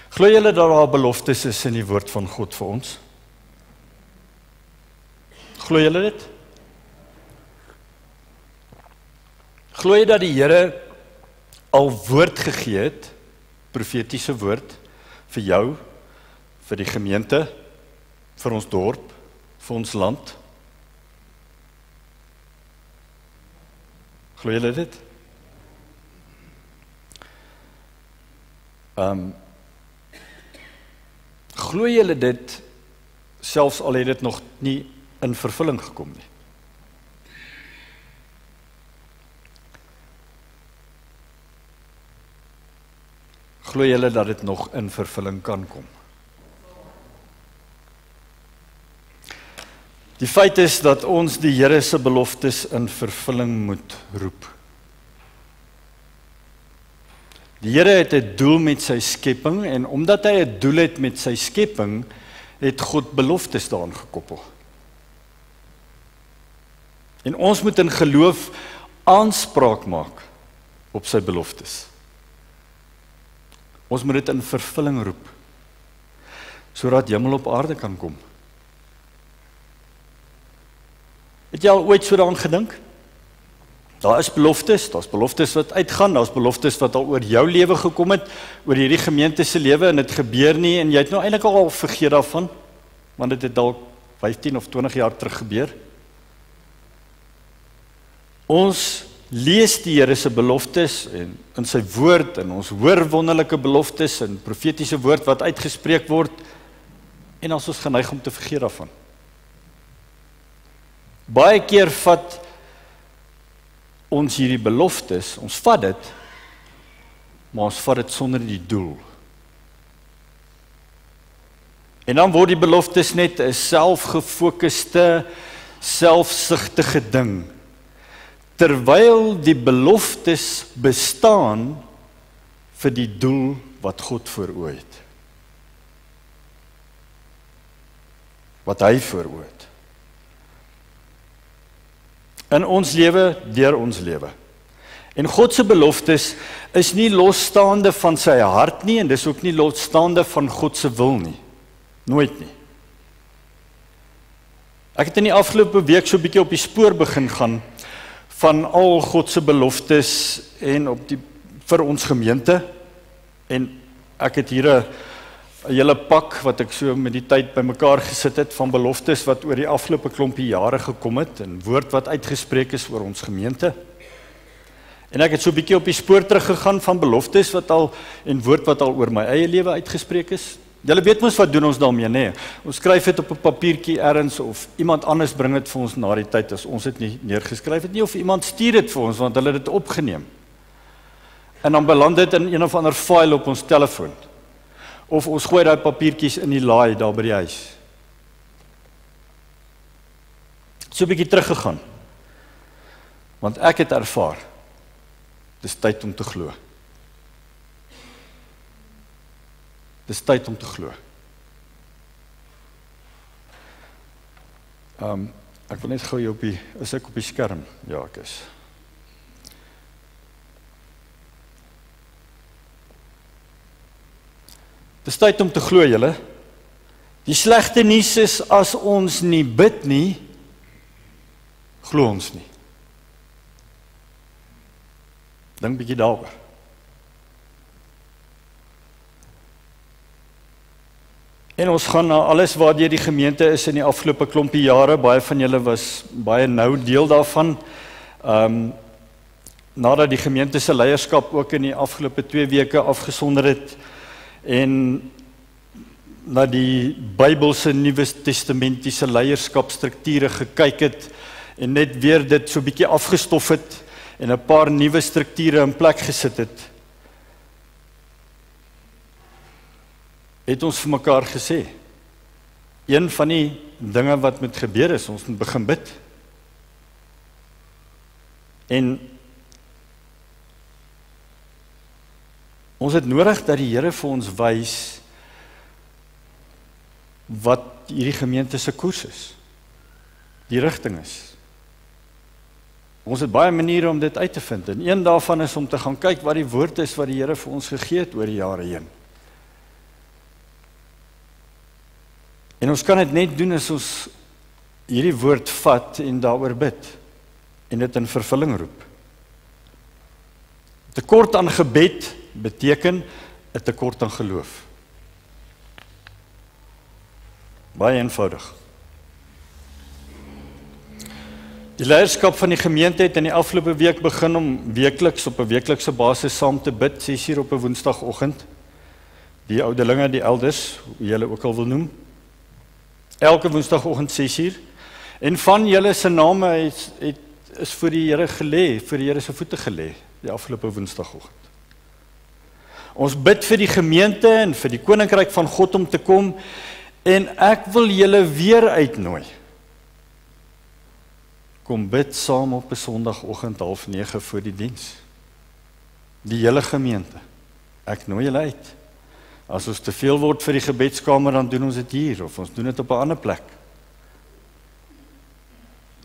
Glo julle dat daar beloftes is in die woord van God vir ons? Glo julle dit? Glo jy dat die Here al woord gegee het, profetiese woord, vir jou, vir die gemeente, vir ons dorp, vir ons land? Glo julle dit? Glo julle dit, selfs al het dit nog nie in vervulling gekom nie? Glo julle dat dit nog in vervulling kan kom? Die feit is dat ons die Here se beloftes in vervulling moet roep. Die Here het 'n doel met sy skepping en omdat hy 'n doel het met sy skepping, het God beloftes daaraan gekoppel. En ons moet in geloof aanspraak maak op sy beloftes. Ons moet dit in vervulling roep, sodat hemel op aarde kan kom. Het jy al ooit so daaraan gedink? Daar is beloftes wat uitgaan, daar is beloftes wat al oor jou lewe gekom het, oor hierdie gemeente se lewe, en dit gebeur nie, en jy het nou eintlik al vergeet daarvan, want dit het dalk 15 of 20 jaar terug gebeur. Ons lees die Here se beloftes en in sy woord, en ons hoor wonderlike beloftes en profetiese woord wat uitgespreek word, en ons is geneig om te vergeet daarvan. Baie keer vat ons hierdie beloftes, ons vat dit, maar ons vat dit sonder die doel. En dan word die beloftes net 'n selfgefokuste, selfsugtige ding, terwyl die beloftes bestaan vir die doel wat God vooroe het. Wat hy vooroe het. In ons lewe, deur ons lewe. En God se beloftes is nie losstaande van sy hart nie, en dis ook nie losstaande van God se wil nie. Nooit nie. Ek het in die afgelope week so 'n bietjie op die spoor begin gaan van al God se beloftes en vir ons gemeente. En ek het hier 'n hele pak wat ek so met die tyd bymekaar gesit het van beloftes wat oor die afgelope klompie jare gekom het en woord wat uitgespreek is oor ons gemeente. En ek het so 'n bietjie op die spoor teruggegaan van beloftes en woord wat al oor my eie lewe uitgespreek is. Julle weet mos wat doen ons daarmee, nê? Ons skryf dit op 'n papiertjie ergens of iemand anders bring dit vir ons na die tyd as ons dit nie neergeskryf het nie, of iemand stuur dit vir ons want hulle het dit opgeneem. En dan beland dit in een of ander file op ons telefoon. Of ons gooi daai papiertjies in die laai daar by die huis. So 'n bietjie teruggegaan. Want ek het ervaar, dis tyd om te glo. Dis tyd om te glo. Ek wil net gou hier is ek op die skerm? Ja, ek is. Dis tyd om te glo, julle. Die slegte nuus is, as ons nie bid nie, glo ons nie. Dink bietjie daaroor. En ons gaan na alles waardeur die gemeente is in die afgelope klompie jare. Baie van julle was baie nou deel daarvan. Nadat die gemeente se leierskap ook in die afgelope 2 weke afgesonder het en na die Bybelse Nuwe Testamentiese leierskapstrukture gekyk het en net weer dit so 'n bietjie afgestof het en 'n paar nuwe strukture in plek gesit het ons vir mekaar gesê, een van die dinge wat moet gebeur is, ons moet begin bid. En ons het nodig dat die Here vir ons wys wat hierdie gemeente se koers is, die rigting is. Ons het baie maniere om dit uit te vind. En een daarvan is om te gaan kyk wat die woord is wat die Here vir ons gegee het oor die jare heen. En ons kan dit net doen as ons hierdie woord vat en daaroor bid en dit in vervulling roep. Tekort aan gebed beteken 'n tekort aan geloof. Baie eenvoudig. Die leierskap van die gemeente het in die afgelope week begin om weekliks op 'n weeklikse basis saam te bid, 6:00 op 'n woensdagoggend. Die ouderlinge, die elders, hoe julle ook al wil noem. Elke woensdagoggend 6:00. En van julle se name is voor die Here gelê, voor die Here se voete gelê, die afgelope woensdagoggend. Ons bid vir die gemeente en vir die koninkryk van God om te kom, en ek wil julle weer uitnooi. Kom bid saam op 'n Sondagoggend 8:30 voor die diens. Die hele gemeente. Ek nooi julle uit. As ons te veel word vir die gebedskamer, dan doen ons dit hier, of ons doen dit op 'n ander plek.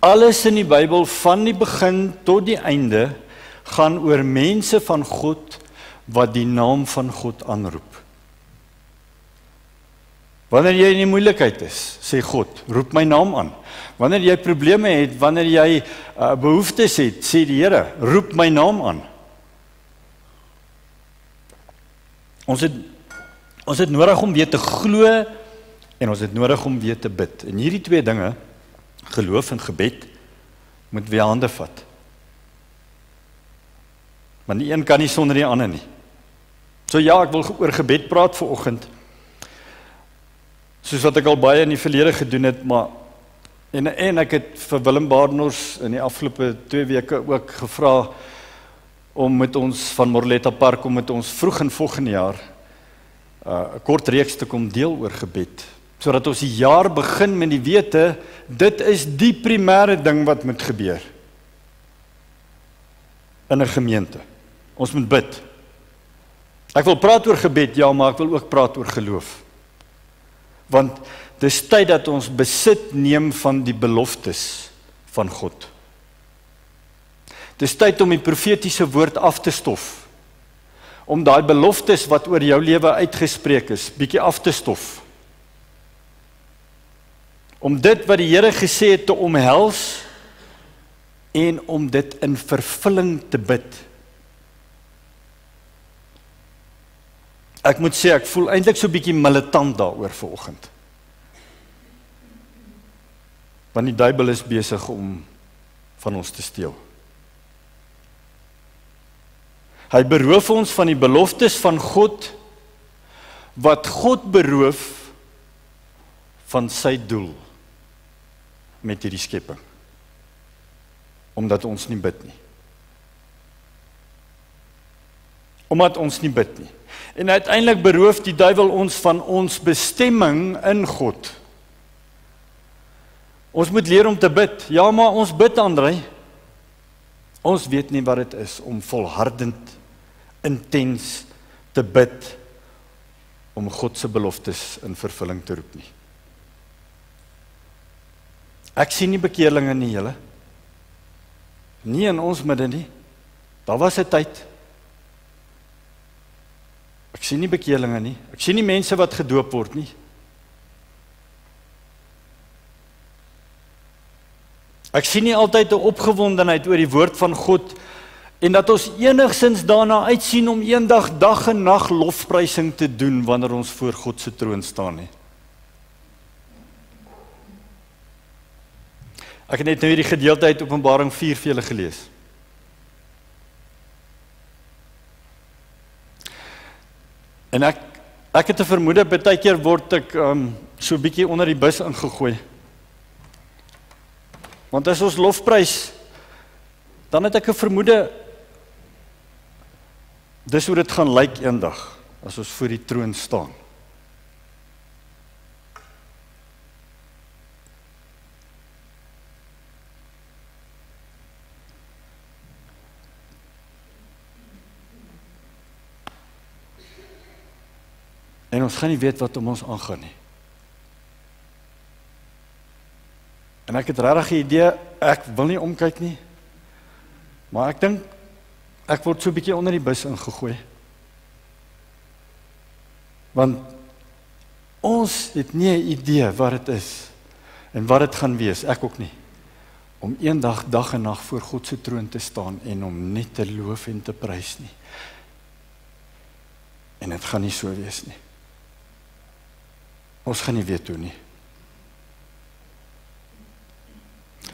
Alles in die Bybel, van die begin tot die einde, gaan oor mense van God, wat die naam van God aanroep. Wanneer jy in die moeilikheid is, sê God, roep my naam aan. Wanneer jy probleme het, wanneer jy behoeftes het, sê die Here, roep my naam aan. Ons het nodig om weer te glo, en ons het nodig om weer te bid. En hierdie twee dinge, geloof en gebed, moet weer hande vat. Want die een kan nie sonder die ander nie. So ja, ek wil oor gebed praat vanoggend. Soos wat ek al baie in die verlede gedoen het, maar en ek het vir Willem Baardenhorst in die afgelope 2 weke ook gevra om met ons van Morletta Park, om met ons vroeg in volgende jaar 'n kort reeks te kom deel oor gebed, sodat ons die jaar begin met die wete, dit is die primêre ding wat moet gebeur in 'n gemeente. Ons moet bid. Ek wil praat oor gebed, ja, maar ek wil ook praat oor geloof. Want dis tyd dat ons besit neem van die beloftes van God. Dis tyd om die profetiese woord af te stof. Om daai beloftes wat oor jou lewe uitgespreek is, bietjie af te stof. Om dit wat die Here gesê het te omhels en om dit in vervulling te bid. Ek moet sê, ek voel eintlik so bietjie militant daaroor vanoggend. Want die duiwel is besig om van ons te steel. Hy beroof ons van die beloftes van God, wat God beroof van sy doel met hierdie skepping. Omdat ons nie bid nie. Omdat ons nie bid nie. En uiteindelik beroof die duiwel ons van ons bestemming in God. Ons moet leer om te bid. Ja, maar ons bid, André. Ons weet nie wat dit is om volhardend, intens te bid, om God se beloftes in vervulling te roep nie. Ek sien nie bekeerlinge nie, julle. Nie in ons midde nie. Daar was 'n tyd. Ek sien nie bekeerlinge nie. Ek sien nie mense wat gedoop word nie. Ek sien nie altyd 'n opgewondenheid oor die woord van God, en dat ons enigsins daarna uitsien om eendag dag en nag lofprysing te doen wanneer ons voor God se troon staan nie. Ek het net nou hierdie gedeelte uit Openbaring 4 vir julle gelees. En ek het 'n vermoede, baie keer word ek so 'n bietjie onder die bus ingegooi. Want as ons lofprys, dan het ek 'n vermoede, dis hoe dit gaan lyk eendag, as ons voor die troon staan. En ons gaan nie weet wat om ons aangaan nie. En ek het regtig 'n idee, ek wil nie omkyk nie. Maar ek dink, ek word so 'n bietjie onder die bus ingegooi. Want ons het nie 'n idee wat dit is en wat dit gaan wees, ek ook nie. Om eendag dag en nag voor God se troon te staan en om net te loof en te prys nie. En dit gaan nie so wees nie. Ons gaan nie weet hoe nie.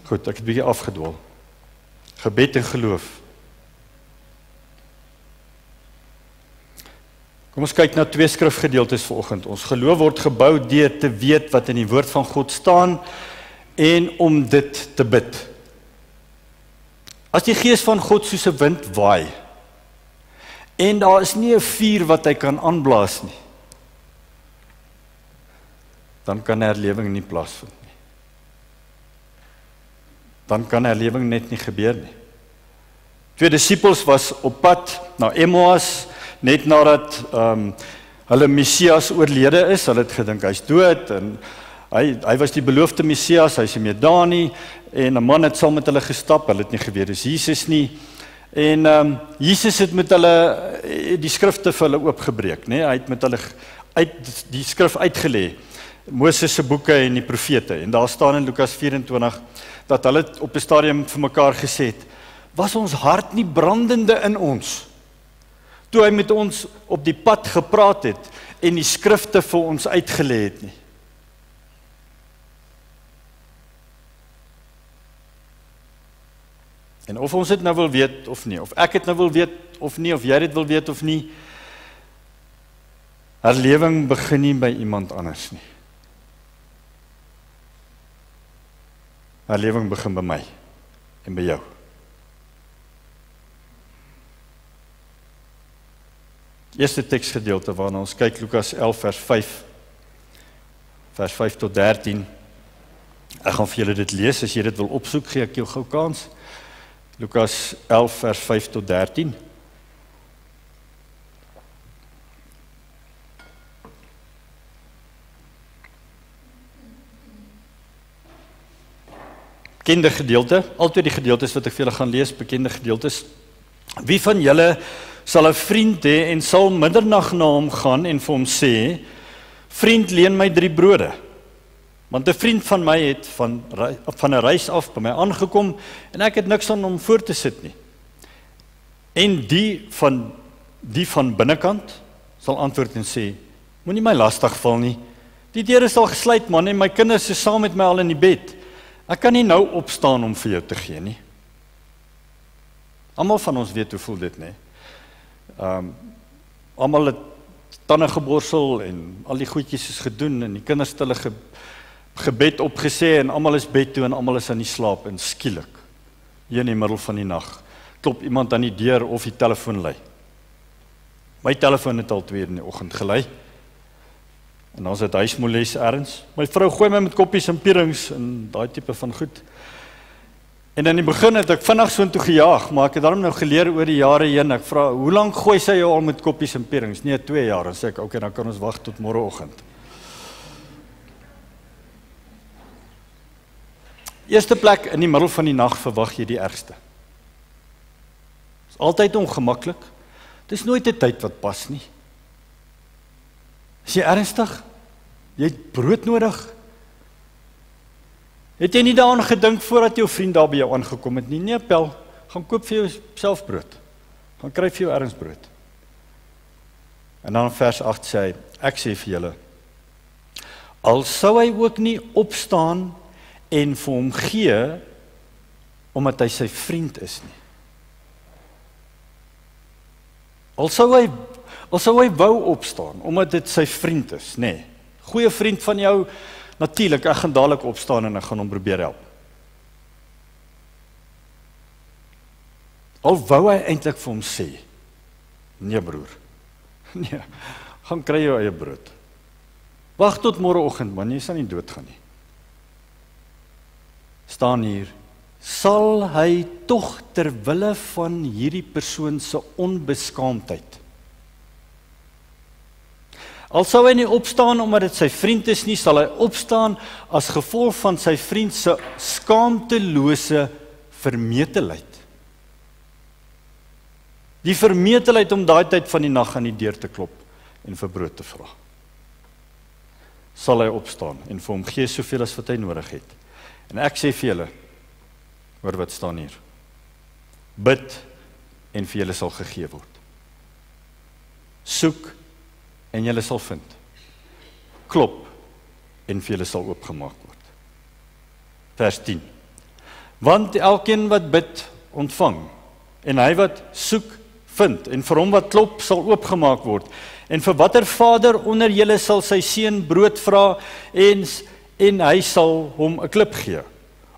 Goed, ek het 'n bietjie afgedwaal. Gebed en geloof. Kom ons kyk na 2 skrifgedeeltes vanoggend. Ons geloof word gebou deur te weet wat in die woord van God staan en om dit te bid. As die gees van God soos 'n wind waai en daar is nie 'n vuur wat hy kan aanblaas nie, dan kan herlewing nie plaasvind nie. Dan kan herlewing net nie gebeur nie. 2 disippels was op pad na Emmaus, net nadat hulle Messias oorlede is. Hulle het gedink hy's dood en hy was die beloofde Messias, hy's nie meer daar nie, en 'n man het saam met hulle gestap, hulle het nie geweet dis Jesus nie. En Jesus het met hulle die skrifte vir hulle oopgebreek, né? Hy het met hulle uit die skrif uitgelê. Moses se boeke en die profete. En daar staan in Lukas 24 dat hulle op 'n stadium vir mekaar gesê het: "Was ons hart nie brandende in ons toe hy met ons op die pad gepraat het en die skrifte vir ons uitgelê het nie?" En of ons dit nou wil weet of nie, of ek dit nou wil weet of nie, of jy dit wil weet of nie, herlewing begin nie by iemand anders nie. Herlewing begin by my en by jou. Eerste teksgedeelte waarna ons kyk, Lukas 11 vers 5 tot 13. Ek gaan vir julle dit lees, as jy dit wil opsoek, gee ek jou gou kans. Lukas 11 vers 5 tot 13. Bekende gedeelte, altyd die gedeeltes wat ek vir julle gaan lees, bekende gedeeltes. Wie van julle sal 'n vriend hê en sal middernag na hom gaan en vir hom sê: "Vriend, leen my 3 brode. Want 'n vriend van my het van 'n reis af by my aangekom en ek het niks aan hom voor te sit nie." En die van binnekant sal antwoord en sê: "Moenie my lastig val nie. Die deur is al gesluit, man, en my kinders is saam met my al in die bed. Ek kan nie nou opstaan om vir jou te gee nie." Almal van ons weet hoe voel dit, né? Almal het tande geborsel en al die goedjies is gedoen en die kinders het hulle gebed opgesê en almal is bed toe en almal is aan die slaap en skielik, hier in die middel van die nag, klop iemand aan die deur of die telefoon lui. My telefoon het al 2 in die oggend gelui. En dan is dit huismoles ergens. My vrou gooi my met koppies en pierings en daai tipe van goed. En in die begin het ek vinnig so intoe gejaag, maar ek het daarom nou geleer oor die jare heen. Ek vra, hoe lank gooi sy jou al met koppies en pierings? Nee, 2 jaar. Dan sê ek, okay, dan kan ons wag tot môreoggend. Eerste plek, in die middel van die nag verwag jy die ergste. Dit is altyd ongemaklik. Dit is nooit 'n tyd wat pas nie. Is jy ernstig? Jy het brood nodig? Het jy nie daaraan gedink voordat jou vriend daar by jou aangekom het nie? Nee, Pel, gaan koop vir jou self brood. Gaan kry vir jou ergens brood. En dan in vers 8 sê hy, ek sê vir julle, al sou hy ook nie opstaan en vir hom gee, omdat hy sy vriend is nie. Al sou hy wou opstaan, omdat dit sy vriend is, nee. Goeie vriend van jou, natuurlik, ek gaan dadelik opstaan en ek gaan hom probeer help. Al wou hy eintlik vir hom sê, nee broer, nee, gaan kry jou eie brood. Wag tot môreoggend man, jy sal nie doodgaan nie. Staan hier, sal hy tog ter wille van hierdie persoon se onbeskaamdheid. Al sou hy nie opstaan omdat dit sy vriend is nie, sal hy opstaan as gevolg van sy vriend se skaamtelose vermetelheid. Die vermetelheid om daai tyd van die nag aan die deur te klop en vir brood te vra. Sal hy opstaan en vir hom gee soveel as wat hy nodig het. En ek sê vir julle, hoor wat staan hier. Bid en vir julle sal gegee word. Soek en julle sal vind. Klop en vir julle sal oopgemaak word. Vers 10. Want elkeen wat bid, ontvang. En hy wat soek, vind. En vir hom wat klop, sal oopgemaak word. En vir watter vader onder julle sal sy seun brood vra en hy sal hom 'n klip gee.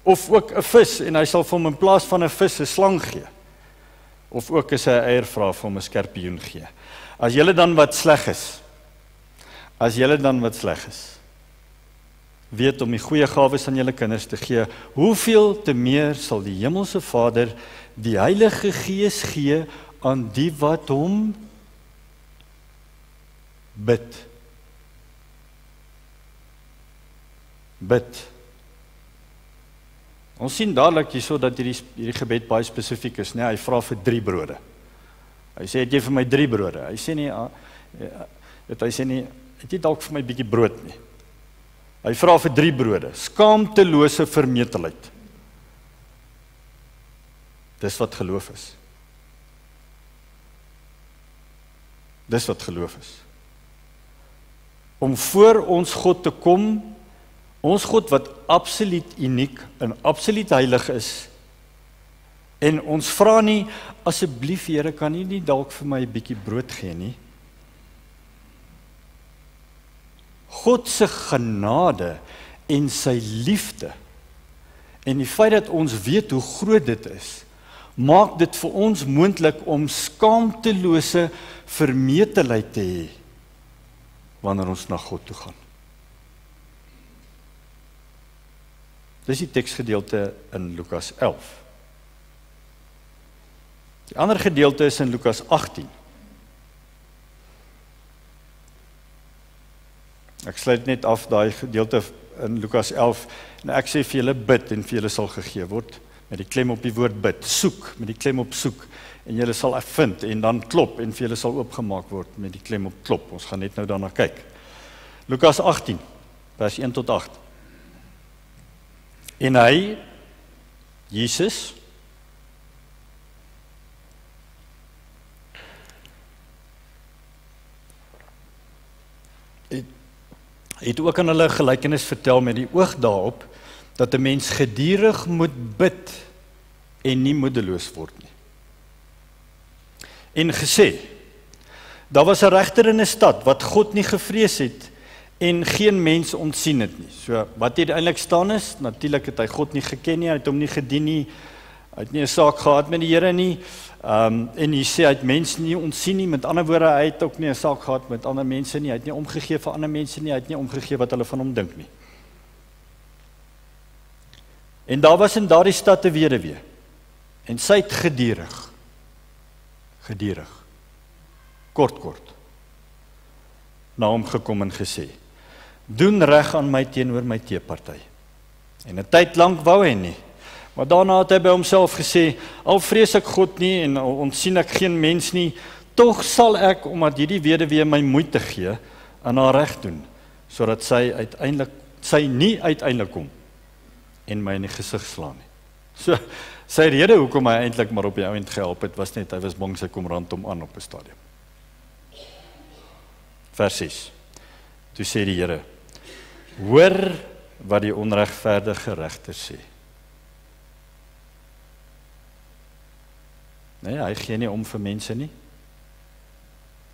Of ook 'n vis en hy sal vir hom in plaas van 'n vis 'n slang gee. Of ook as hy 'n eier vra vir hom 'n skorpioen gee. As julle dan wat sleg is, weet om die goeie gawes aan julle kinders te gee, hoeveel te meer sal die hemelse Vader die Heilige Gees gee aan die wat hom bid. Ons sien dadelik hierso dat hierdie gebed baie spesifiek is, nee, hy vra vir 3 brode. Hy sê, het jy vir my 3 brode? Hy sê nie, het jy dalk vir my 'n bietjie brood nie? Hy vra vir 3 brode, skaamtelose vermetelheid. Dis wat geloof is. Om voor ons God te kom, ons God wat absoluut uniek en absoluut heilig is, en ons vra nie, asseblief Here, kan U nie dalk vir my 'n bietjie brood gee nie? God se genade en sy liefde, en die feit dat ons weet hoe groot dit is, maak dit vir ons moontlik om skaamtelose vermetelheid te hê, wanneer ons na God toe gaan. Dis die teksgedeelte in Lukas 11. Die ander gedeelte is in Lukas 18. Ek sluit net af daai gedeelte in Lukas 11, en ek sê vir julle bid en vir julle sal gegee word, met die klem op die woord bid, soek, met die klem op soek, en julle sal vind, en dan klop, en vir julle sal oopgemaak word, met die klem op klop. Ons gaan net nou daarna kyk. Lukas 18, vers 1 tot 8. En hy, Jesus, het ook aan hulle gelykenis vertel met die oog daarop, dat 'n mens gedurig moet bid en nie moedeloos word nie. En gesê, daar was 'n regter in 'n stad wat God nie gevrees het en geen mens ontsien het nie. So wat hier eintlik staan is, natuurlik het hy God nie geken nie, hy het hom nie gedien nie, hy het nie 'n saak gehad met die Here nie, en hy sê hy het mense nie ontsien nie, met ander woorde, hy het ook nie 'n saak gehad met ander mense nie, hy het nie omgegee vir ander mense nie, hy het nie omgegee wat hulle van hom dink nie. En daar was in daardie stad 'n weduwee, en sy het gedurig, kort, na hom gekom en gesê, doen reg aan my teenoor my teeparty. En 'n tyd lank wou hy nie, maar daarna het hy by homself gesê, al vrees ek God nie en ontsien ek geen mens nie, tog sal ek, omdat hierdie weduwee my moeite gee, aan haar reg doen, sodat sy nie uiteindelik kom en my in die gesig slaan nie. So, sy rede hoekom hy eintlik maar op die ouend gehelp het, was net, hy was bang sy kom rand hom aan op 'n stadium. Vers 6. Toe sê die Here, hoor wat die onregverdige regter sê. Nee, hy gee nie om vir mense nie.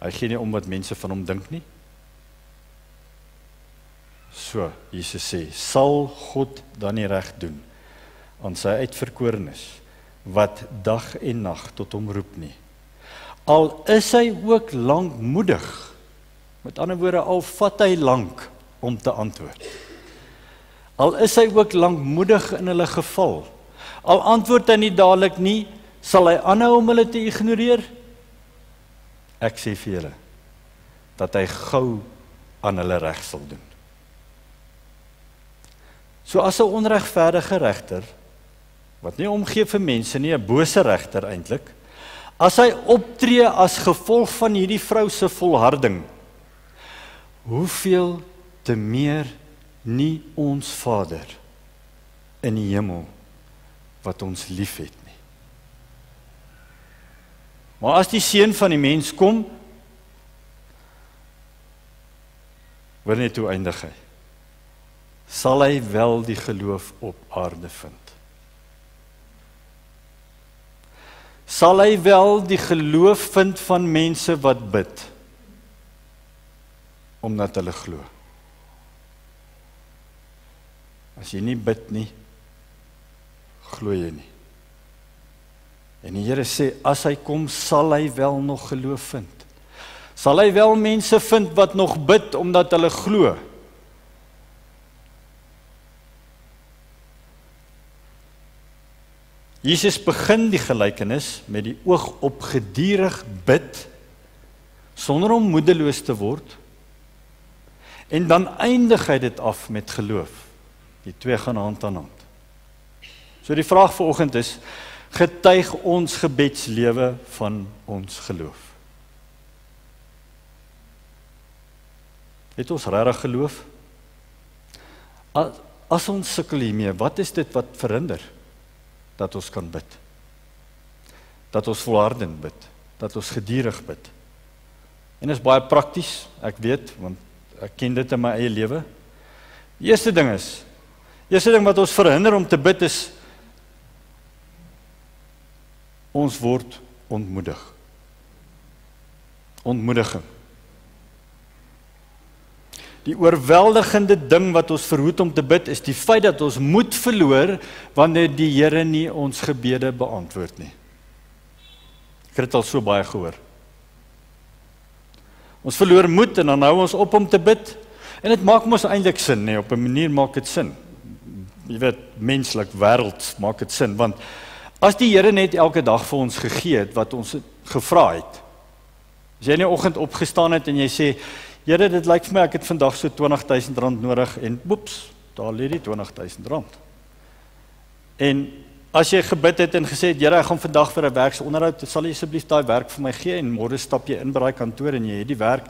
Hy gee nie om wat mense van hom dink nie. So, Jesus sê, sal God dan nie reg doen aan sy uitverkorenes, wat dag en nag tot hom roep nie. Al is hy ook lankmoedig, met ander woorde, al vat hy lank om te antwoord. Al is hy ook lankmoedig in hulle geval, al antwoord hy nie dadelik nie, sal hy aanhou om hulle te ignoreer? Ek sê vir julle, dat hy gou aan hulle reg sal doen. So as 'n onregverdige regter, wat nie omgee vir mense nie, 'n bose regter eintlik, as hy optree as gevolg van hierdie vrou se volharding, hoeveel te meer nie ons Vader in die hemel wat ons liefhet nie. Maar as die Seun van die mens kom, hoor net hoe eindig hy. Sal hy wel die geloof op aarde vind? Sal hy wel die geloof vind van mense wat bid, omdat hulle glo? As jy nie bid nie, glo jy nie. En die Here sê, as hy kom, sal hy wel nog geloof vind. Sal hy wel mense vind wat nog bid, omdat hulle glo? Jesus begin die gelykenis met die oog op gedurig bid, sonder om moedeloos te word, en dan eindig hy dit af met geloof. Die twee gaan hand aan hand. So die vraag vanoggend is, getuig ons gebedslewe van ons geloof? Het ons regtig geloof? As ons sukkel hiermee, wat is dit wat verhinder dat ons kan bid? Dat ons volhardend bid, dat ons gedurig bid. En is baie prakties, ek weet, want ek ken dit in my eie lewe. Die eerste ding wat ons verhinder om te bid is, ons word ontmoedig. Ontmoediging. Die oorweldigende ding wat ons verhoed om te bid, is die feit dat ons moed verloor, wanneer die Here nie ons gebede beantwoord nie. Ek het dit al so baie gehoor. Ons verloor moed en dan hou ons op om te bid, en dit maak ons eintlik sin, nee, op 'n manier maak dit sin. Jy weet, menslik, wêrelds maak dit sin, want as die Here net elke dag vir ons gegee het, wat ons gevra het, as jy in die oggend opgestaan het en jy sê, Here, dit lyk vir my, ek het vandag so R20.000 nodig, en boeps, daar lê die R20.000. En as jy gebid het en gesê het, Here, ek gaan vandag vir 'n werksonderhoud, sal jy asseblief daai werk vir my gee, en môre stap jy in by daai kantoor en jy het die werk.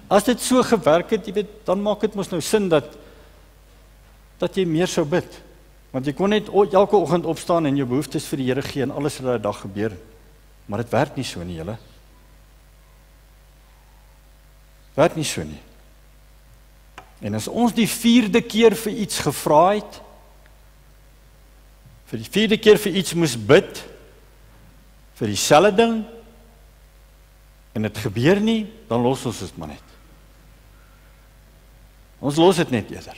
As dit so gewerk het, jy weet, dan maak dit mos nou sin dat jy meer sou bid. Want jy kon net elke oggend opstaan en jou behoeftes vir die Here gee en alles het daai dag gebeur. Maar dit werk nie so nie, julle. Werk nie so nie. En as ons die 4de keer vir iets gevra het, vir die 4de keer vir iets moes bid, vir dieselfde ding, en dit gebeur nie, dan los ons dit maar net. Ons los dit net eerder.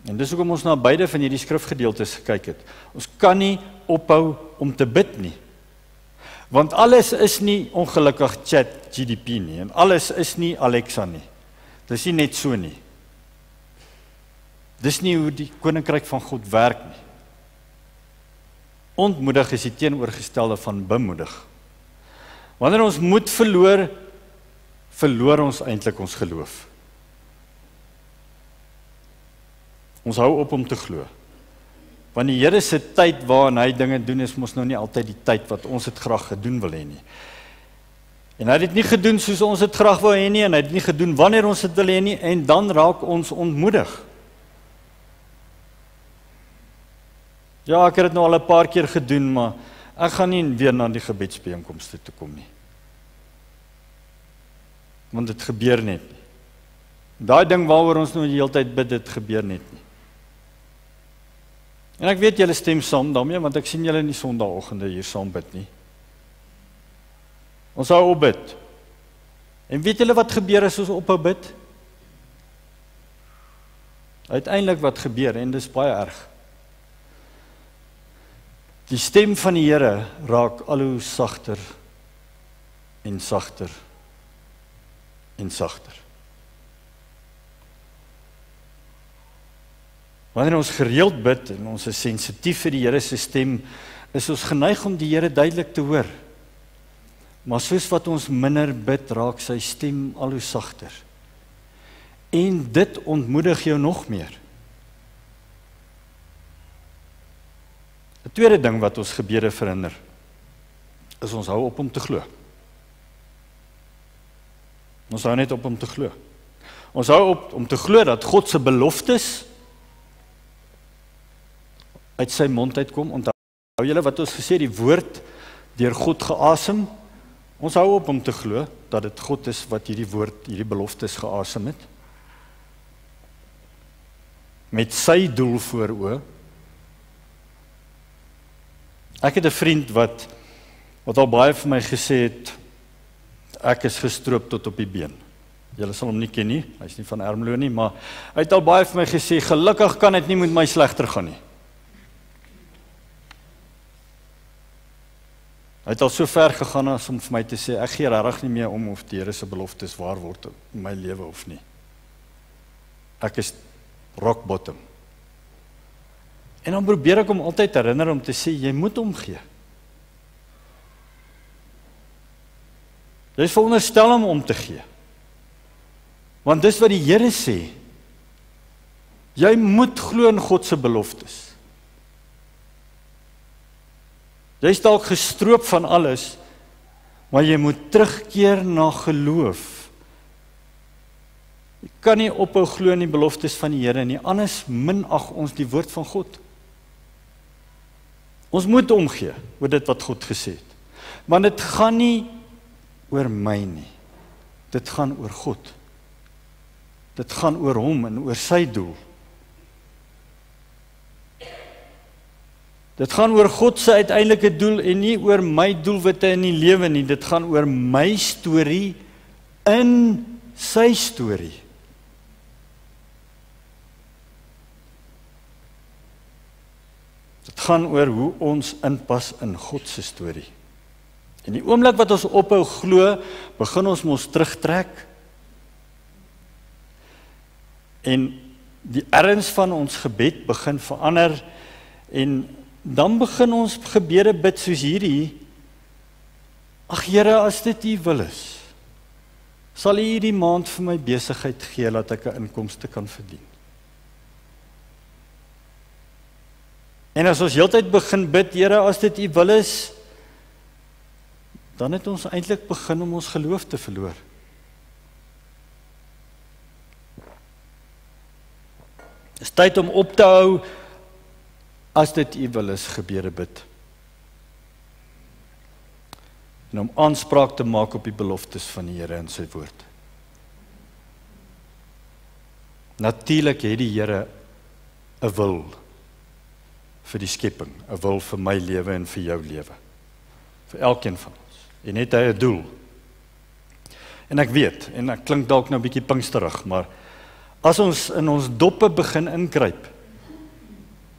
En dis hoekom ons na beide van hierdie skrifgedeeltes gekyk het. Ons kan nie ophou om te bid nie. Want alles is nie ongelukkig ChatGPT nie, en alles is nie Alexa nie. Dis nie net so nie. Dis nie hoe die koninkryk van God werk nie. Ontmoedig is die teenoorgestelde van bemoedig. Wanneer ons moed verloor, verloor ons eintlik ons geloof. Ons hou op om te glo. Want die Here se tyd waarin hy dinge doen, is mos nou nie altyd die tyd wat ons dit graag gedoen wil hê nie. En hy het dit nie gedoen soos ons dit graag wil hê nie, en hy het dit nie gedoen wanneer ons dit wil hê nie, en dan raak ons ontmoedig. Ja, ek het dit nou al 'n paar keer gedoen, maar ek gaan nie weer na die gebedsbijeenkomste toe kom nie. Want dit gebeur net nie. Daai ding waaroor ons nou die hele tyd bid, dit gebeur net nie. En ek weet julle stem saam daarmee, want ek sien julle in die Sondagoggende hier saam bid nie. Ons hou op bid. En weet julle wat gebeur as ons ophou bid? Uiteindelik wat gebeur, en dis baie erg. Die stem van die Here raak al hoe sagter en sagter en sagter. Wanneer ons gereeld bid en ons is sensitief vir die Here se stem, is ons geneig om die Here duidelik te hoor. Maar soos wat ons minder bid, raak sy stem al hoe sagter. En dit ontmoedig jou nog meer. 'n tweede ding wat ons gebede verhinder, is ons hou op om te glo. Ons hou net op om te glo. Ons hou op om te glo dat God se beloftes uit sy mond uitkom. Onthou julle wat ons gesê, die woord deur God geasem. Ons hou op om te glo dat dit God is wat hierdie woord, hierdie beloftes geasem het. Met sy doel voor oë. Ek het 'n vriend wat al baie vir my gesê het, ek is gestroop tot op die been. Julle sal hom nie ken nie, hy is nie van Ermelo nie, maar hy het al baie vir my gesê, gelukkig kan dit nie met my slegter gaan nie. Hy het al so ver gegaan as om vir my te sê, ek gee regtig nie meer om of die Here se beloftes waar word in my lewe of nie. Ek is rock bottom. En dan probeer ek hom altyd herinner om te sê, jy moet omgee. Jy is veronderstel om te gee. Want dis wat die Here sê. Jy moet glo in God se beloftes. Jy is dalk gestroop van alles, maar jy moet terugkeer na geloof. Jy kan nie ophou glo in die beloftes van die Here nie, anders minag ons die woord van God. Ons moet omgee oor dit wat God gesê het. Want dit gaan nie oor my nie. Dit gaan oor God. Dit gaan oor hom en oor sy doel. Dit gaan oor God se uiteindelike doel en nie oor my doelwitte in die lewe nie. Dit gaan oor my storie in sy storie. Dit gaan oor hoe ons inpas in God se storie. En die oomblik wat ons ophou glo, begin ons mos terugtrek. En die erns van ons gebed begin verander en dan begin ons gebede bid soos hierdie. Ag Here, as dit U wil is, sal U hierdie maand vir my besigheid gee dat ek 'n inkomste kan verdien. En as ons heeltyd begin bid, Here, as dit U wil is, dan het ons eintlik begin om ons geloof te verloor. Dit is tyd om op te hou, as dit U wil is, gebede bid. En om aanspraak te maak op die beloftes van die Here in sy woord. Natuurlik het die Here 'n wil vir die skepping, 'n wil vir my lewe en vir jou lewe. Vir elkeen van ons. En het hy 'n doel. En ek weet, en ek klink dalk nou 'n bietjie pinksterig, maar as ons in ons doppe begin inkruip,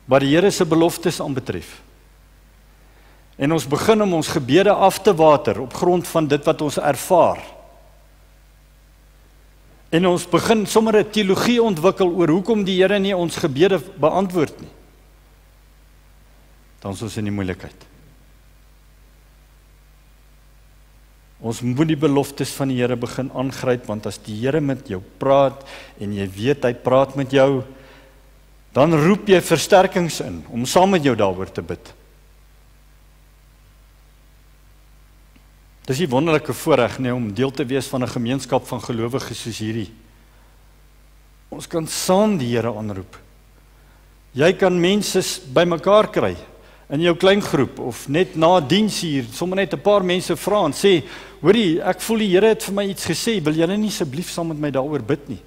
wat die Here se beloftes aanbetref, en ons begin om ons gebede af te water op grond van dit wat ons ervaar, en ons begin sommer 'n teologie ontwikkel oor hoekom die Here nie ons gebede beantwoord nie, dan is ons in die moeilikheid. Ons moet die beloftes van die Here begin aangryp, want as die Here met jou praat, en jy weet hy praat met jou, dan roep jy versterkings in, om saam met jou daaroor te bid. Dis 'n wonderlike voorreg, nee, om deel te wees van 'n gemeenskap van gelowiges soos hierdie. Ons kan saam die Here aanroep. Jy kan mense bymekaar kry, in jou kleingroep, of net na diens hier, sommer net 'n paar mense vra en sê, hoorie, ek voel die Here het vir my iets gesê, wil julle nie asseblief saam met my daaroor bid nie?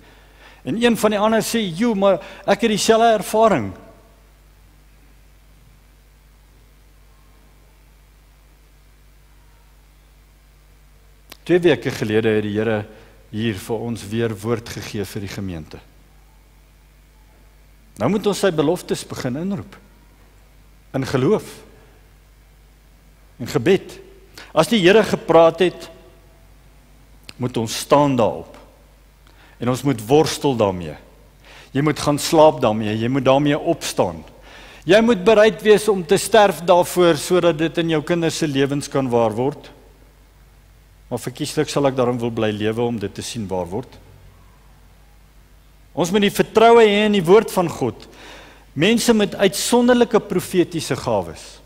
En een van die ander sê, joe, maar ek het dieselfde ervaring. Twee weke gelede het die Here hier vir ons weer woord gegee vir die gemeente. Nou moet ons sy beloftes begin inroep. In geloof. In gebed. As die Here gepraat het, moet ons staan daarop. En ons moet worstel daarmee. Jy moet gaan slaap daarmee, jy moet daarmee opstaan. Jy moet bereid wees om te sterf daarvoor, sodat dit in jou kinders se lewens kan waar word. Maar verkieslik sal ek daarom wil bly lewe om dit te sien waar word. Ons moet die vertroue hê in die woord van God. Mense met uitsonderlike profetiese gawes.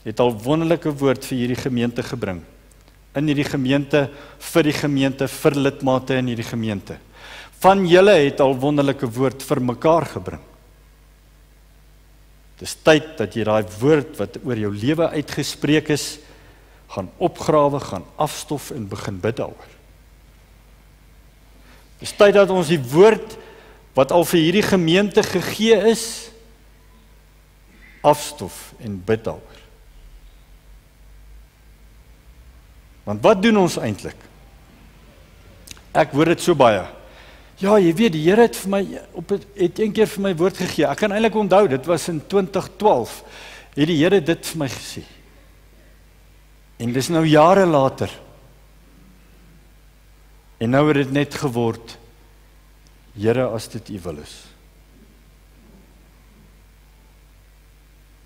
het al wonderlike woord vir hierdie gemeente gebring. In hierdie gemeente, vir die gemeente, vir lidmate in hierdie gemeente. Van julle het al wonderlike woord vir mekaar gebring. Het is tyd dat jy daai woord wat oor jou lewe uitgespreek is, gaan opgrawe, gaan afstof en begin bid daaroor. Het is tyd dat ons die woord wat al vir hierdie gemeente gegee is, afstof en bid daaroor. Want wat doen ons eintlik? Ek hoor dit so baie. Ja, jy weet, die Here het vir my het een keer vir my woord gegee. Ek kan eintlik onthou, dit was in 2012, het die Here dit vir my gesê. En dis nou jare later. En nou het dit net geword, Here, as dit U wil is.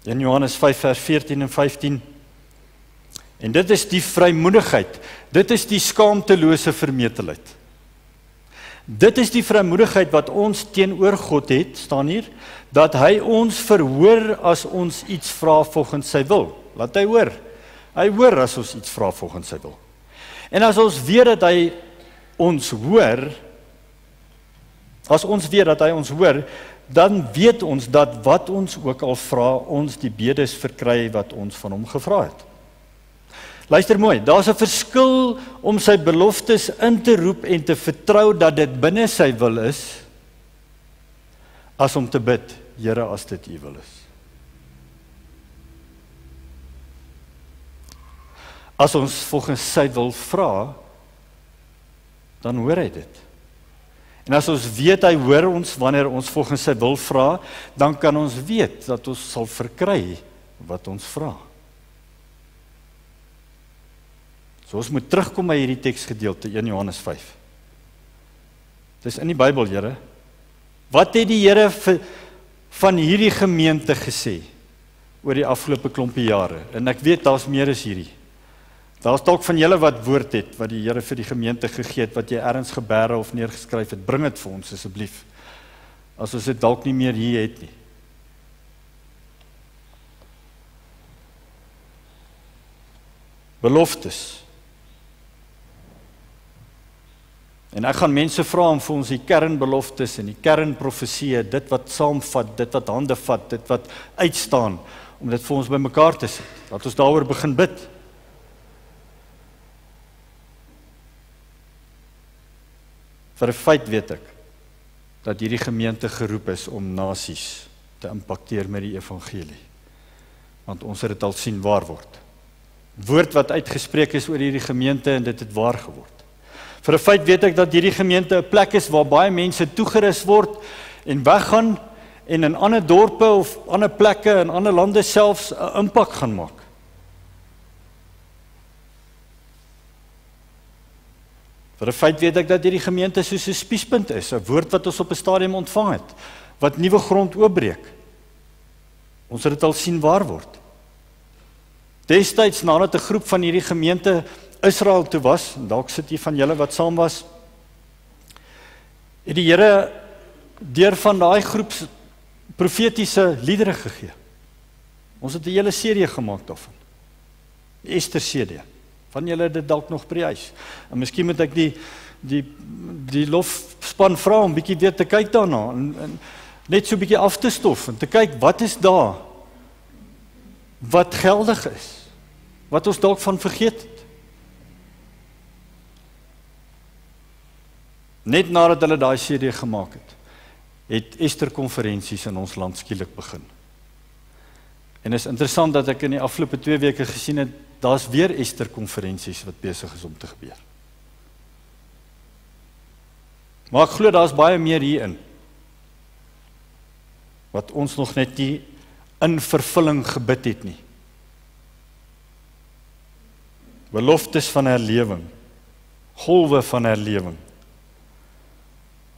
In Johannes 5 vers 14 en 15. En dit is die vrymoedigheid. Dit is die skaamtelose vermetelheid. Dit is die vrymoedigheid wat ons teenoor God het, staan hier, dat hy ons verhoor as ons iets vra volgens sy wil. Laat hy hoor. Hy hoor as ons iets vra volgens sy wil. En as ons weet dat hy ons hoor, dan weet ons dat wat ons ook al vra, ons die bedes verkry wat ons van hom gevra het. Luister mooi, daar's 'n verskil om sy beloftes in te roep en te vertrou dat dit binne sy wil is, as om te bid, Here, as dit U wil is. As ons volgens sy wil vra, dan hoor hy dit. En as ons weet hy hoor ons wanneer ons volgens sy wil vra, dan kan ons weet dat ons sal verkry wat ons vra. So ons moet terugkom by hierdie teksgedeelte 1 Johannes 5. Dit is in die Bybel, Here. Wat het die Here van hierdie gemeente gesê oor die afgelope klompie jare? En ek weet daar's meer as hierdie. Daar's dalk van julle wat woord het, wat die Here vir die gemeente gegee het, wat jy ergens geberre of neergeskryf het, bring dit vir ons asseblief. As ons dit dalk nie meer hier het nie. Beloftes. En ek gaan mense vra om vir ons die kernbeloftes en die kernprofesieë, dit wat saamvat, dit wat hande vat, dit wat uitstaan, om dit vir ons bymekaar te sit. Laat ons daaroor begin bid. Vir 'n feit weet ek, dat hierdie gemeente geroep is om nasies te impakteer met die evangelie. Want ons het dit al sien waar word. Woord wat uitgespreek is oor hierdie gemeente en dit het waar geword. Vir 'n feit weet ek dat hierdie gemeente 'n plek is waar baie mense toegerus word en weggaan en in ander dorpe of ander plekke in ander lande selfs 'n impak gaan maak. Vir 'n feit weet ek dat hierdie gemeente soos 'n spiespunt is, 'n woord wat ons op 'n stadium ontvang het, wat nuwe grond oopbreek. Ons het dit al sien waar word. Destyds nadat 'n groep van hierdie gemeente Israel toe was, en dalk sit hier van julle wat saam was, het die Here deur van daai groep profetiese liedere gegee. Ons het 'n hele serie gemaak daarvan. Die Ester serie. Van julle het dit dalk nog by die huis. En miskien moet ek die lofspan vra om bietjie weer te kyk daarna en net so bietjie af te stof en te kyk wat is daar wat geldig is, wat ons dalk van vergeet het. Net nadat hulle daai serie gemaak het Ester konferensies in ons land skielik begin. En is interessant dat ek in die afgelope 2 weke gesien het, daar's weer Ester konferensies wat besig is om te gebeur. Maar ek glo daar's baie meer hierin, wat ons nog net nie in vervulling gebid het nie. Beloftes van herlewing, golwe van herlewing.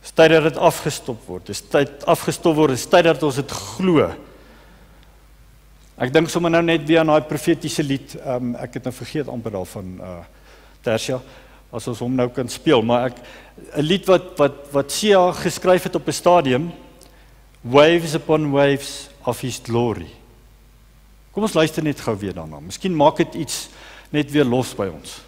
Dis tyd dat dit afgestop word, dis tyd dat ons dit glo. Ek dink sommer nou net weer aan daai profetiese lied, ek het nou vergeet amper al van Tersia, as ons hom nou kan speel, maar 'n lied wat Sia geskryf het op 'n stadium, Waves upon waves of his glory. Kom ons luister net gou weer daarna. Miskien maak dit iets net weer los by ons.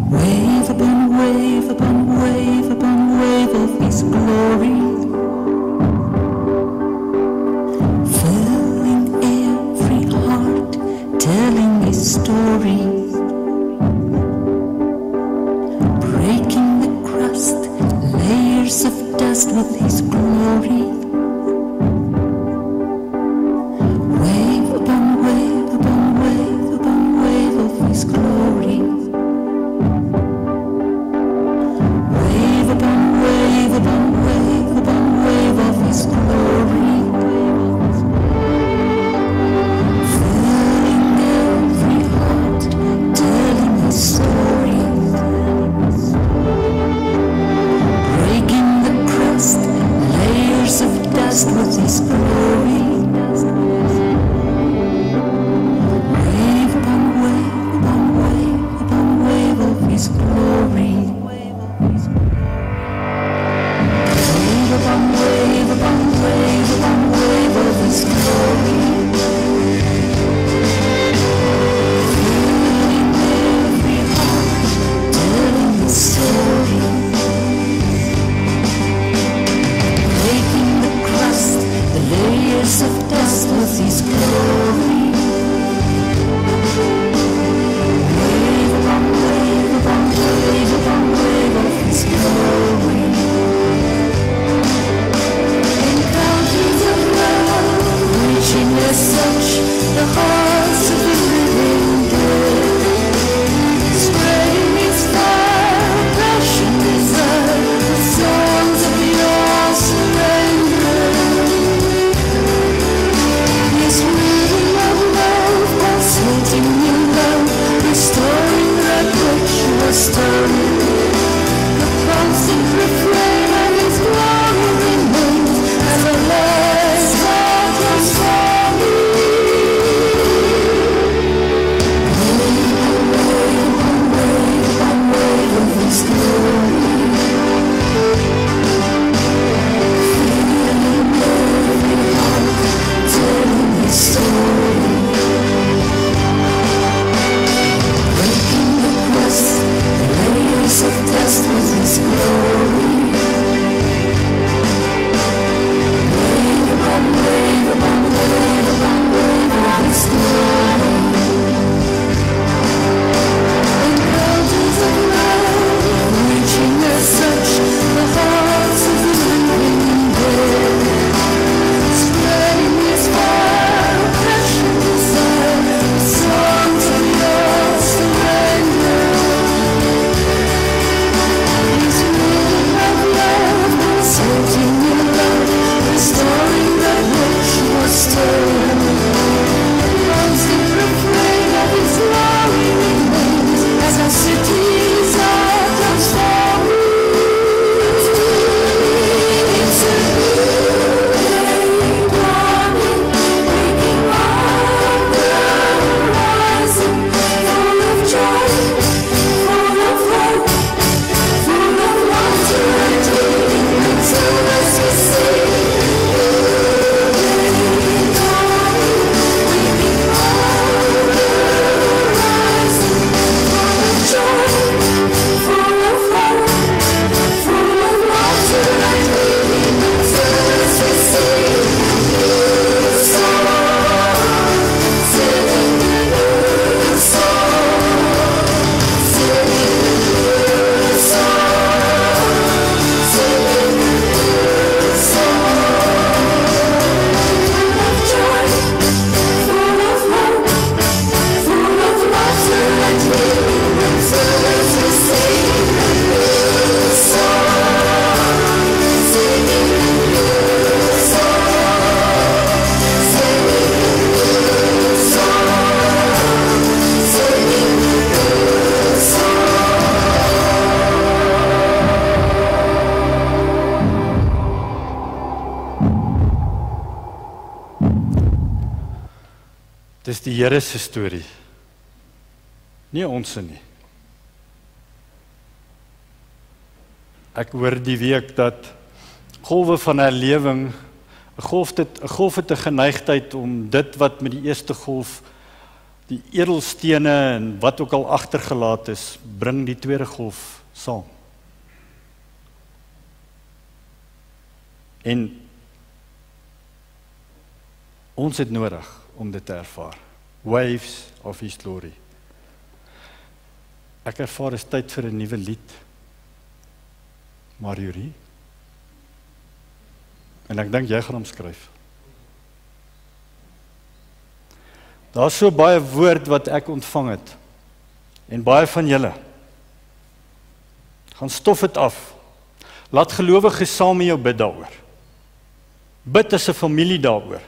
Wave upon wave upon wave upon wave of His glory, filling every heart, telling His story, breaking the crust, layers of dust with His glory. Wave upon wave upon wave upon wave of His glory. Wave upon wave upon wave upon wave of His glory, filling every heart, telling His story, breaking the crust, layers of dust with His glory. Wave upon wave upon wave upon wave of His glory. Wave upon wave upon wave upon wave of His glory, filling every heart, telling His story, breaking the crust, the layers of dust with His glory. Wave upon wave upon wave upon wave of His glory. Encounters of love, reaching as such the hearts of the living dead, spreading His fire, passion, desire, the songs of your surrender. His rhythm of love, pulsating in love, restoring that which was stolen. The constant refrain of His glory remains as a last outpost for me. Wave upon wave upon wave of His glory, filling every heart, telling His story, breaking the crust, the layers of dust with His glory. Wave upon wave upon wave upon wave of His glory. Encounters of love, reaching as such the hearts of the living dead, spreading His fire, passion, desire, the songs of your surrender. His rhythm of love, pulsating in love, restoring that which was stolen. The constant refrain of His glory remains as our cities are transformed. It's a new day dawning, breaking on the horizon, full of joy, full of hope, full of laughter and healing, until as we see the day dawning, breaking on the horizon, full of joy, full of hope, full of laughter and healing, until as we see the new song, singing the new song, singing the new song, singing the new song, full of joy, full of hope, full of laughter and healing, until as we sing the new song, singing the new song, singing the new song, singing the new song. Dis die Here se storie. Nie ons nie. Ek hoor die week dat golwe van herlewing, 'n golf het 'n geneigtheid om dit wat met die eerste golf, die edelstene en wat ook al agtergelaat is, bring die tweede golf saam. En ons het nodig om dit te ervaar. Waves of His glory. Ek ervaar is tyd vir 'n nuwe lied. Marjorie. En ek dink jy gaan hom skryf. Daar's so baie woord wat ek ontvang het. En baie van julle. Gaan stof dit af. Laat gelowiges saam met jou bid daaroor. Bid as 'n familie daaroor.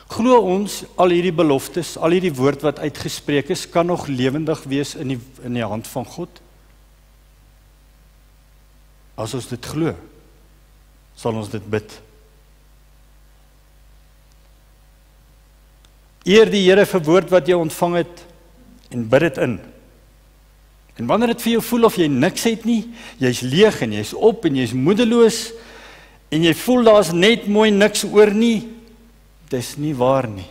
Glo ons, al hierdie beloftes, al hierdie woord wat uitgespreek is, kan nog lewendig wees in die hand van God? As ons dit glo, sal ons dit bid. Eer die Here vir woord wat jy ontvang het, en bid dit in. En wanneer dit vir jou voel of jy niks het nie, jy's leeg en jy's op en jy's moedeloos, en jy voel daar's net mooi niks oor nie, dis nie waar nie.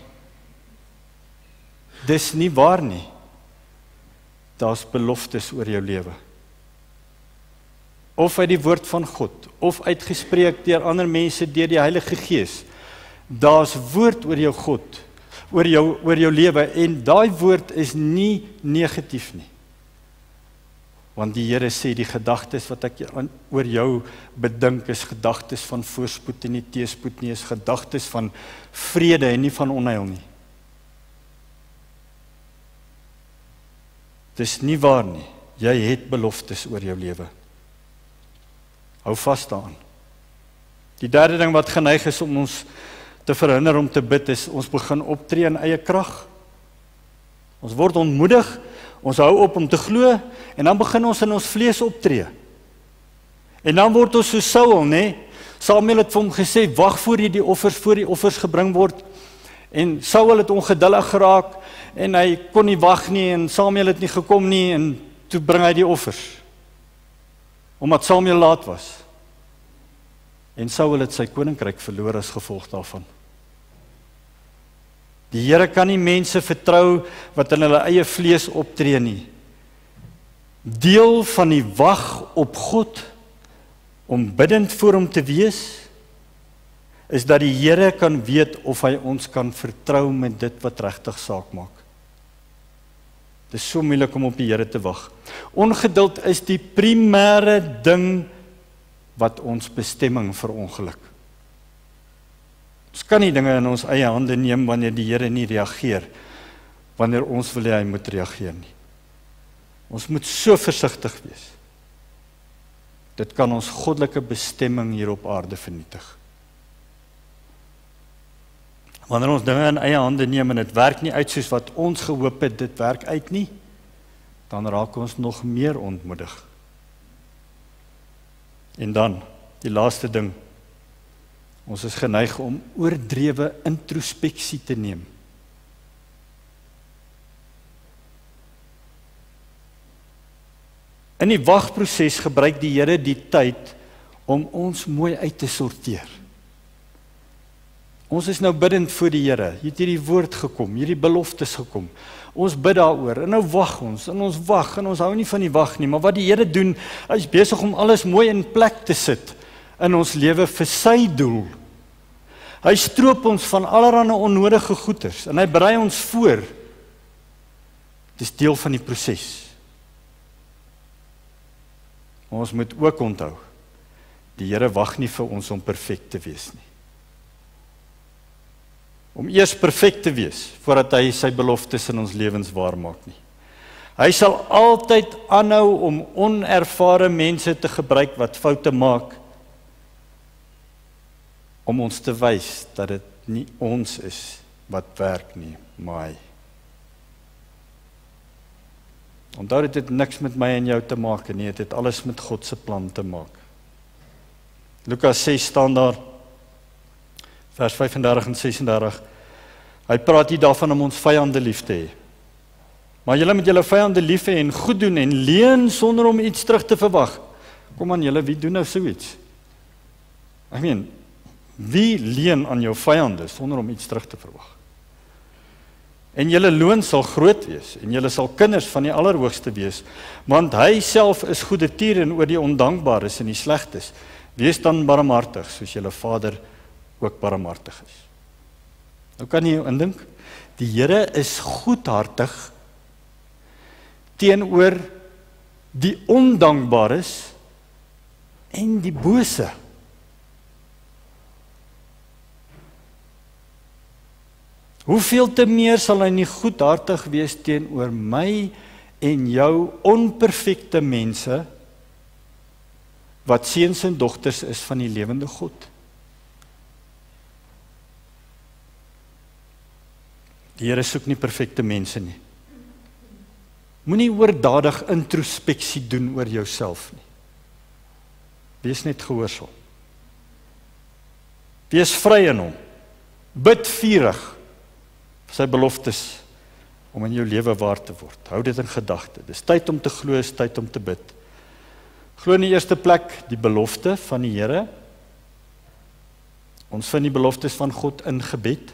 Dis nie waar nie. Daar's beloftes oor jou lewe. Of uit die woord van God, of uitgespreek deur ander mense deur die Heilige Gees. Daar's woord oor jou God, oor jou lewe, en daai woord is nie negatief nie. Want die Here sê die gedagtes wat ek oor jou bedink is gedagtes van voorspoed en nie teëspoed nie, is gedagtes van vrede en nie van onheil nie. Dis nie waar nie. Jy het beloftes oor jou lewe. Hou vas daaraan. Die derde ding wat geneig is om ons te verhinder om te bid is, ons begin optree in eie krag. Ons word ontmoedig, ons hou op om te glo, en dan begin ons in ons vlees optree. En dan word ons so Saul, né? Samuel het vir hom gesê, wag voor die offers gebring word. En Saul het ongeduldig geraak, en hy kon nie wag nie, en Samuel het nie gekom nie, en toe bring hy die offers. Omdat Samuel laat was. En Saul het sy koninkryk verloor as gevolg daarvan. Die Here kan nie mense vertrou wat in hulle eie vlees optree nie. Deel van die wag op God, om bidend voor hom te wees, is dat die Here kan weet of hy ons kan vertrou met dit wat regtig saak maak. Dit is so moeilik om op die Here te wag. Ongeduld is die primêre ding wat ons bestemming verongeluk. Ons kan nie dinge in ons eie hande neem wanneer die Here nie reageer, wanneer ons wil hy moet reageer nie. Ons moet so versigtig wees. Dit kan ons goddelike bestemming hier op aarde vernietig. Wanneer ons dinge in eie hande neem en dit werk nie uit soos wat ons gehoop het, dit werk uit nie, dan raak ons nog meer ontmoedig. En dan, die laaste ding, ons is geneig om oordrewe introspeksie te neem. In die wagproses gebruik die Here die tyd om ons mooi uit te sorteer. Ons is nou bidend voor die Here, hier het hierdie woord gekom, hierdie beloftes gekom. Ons bid daaroor, en nou wag ons, en ons wag, en ons hou nie van die wag nie, maar wat die Here doen, hy is besig om alles mooi in plek te sit, in ons lewe vir sy doel. Hy stroop ons van allerlei onnodige goeders, en hy berei ons voor. Dit is deel van die proses. Maar ons moet ook onthou, die Here wag nie vir ons om perfek te wees nie. Om eers perfek te wees, voordat hy sy beloftes in ons lewens waar maak nie. Hy sal altyd aanhou om onervare mense te gebruik wat foute maak, om ons te wys dat dit nie ons is wat werk nie, maar hy. Onthou dit het niks met my en jou te maak nie, dit het alles met God se plan te maak. Lukas 6 staan daar, vers 35 en 36, hy praat hier daarvan om ons vyande lief te hê. Maar julle moet julle vyande lief hê en goed doen en leen sonder om iets terug te verwag. Kom aan julle, wie doen nou so iets? Ek meen, wie leen aan jou vyande sonder om iets terug te verwag? En julle loon sal groot wees, en julle sal kinders van die Allerhoogste wees, want hy self is goedertier en oor die ondankbares en die slegtes. Wees dan barmhartig, soos julle Vader ook barmhartig is. Nou kan jy jou indink, die Here is goedhartig teenoor die ondankbares en die bose. Hoeveel te meer sal hy nie goedhartig wees teenoor my en jou onperfekte mense, wat seuns en dogters is van die lewende God. Die Here soek nie perfekte mense nie. Moenie oordadig introspeksie doen oor jouself nie. Wees net gehoorsaam. Wees vry in hom. Bid vurig vir sy beloftes om in jou lewe waar te word. Hou dit in gedagte. Dis tyd om te glo, is tyd om te bid. Glo in die eerste plek die belofte van die Here. Ons vind die beloftes van God in gebed,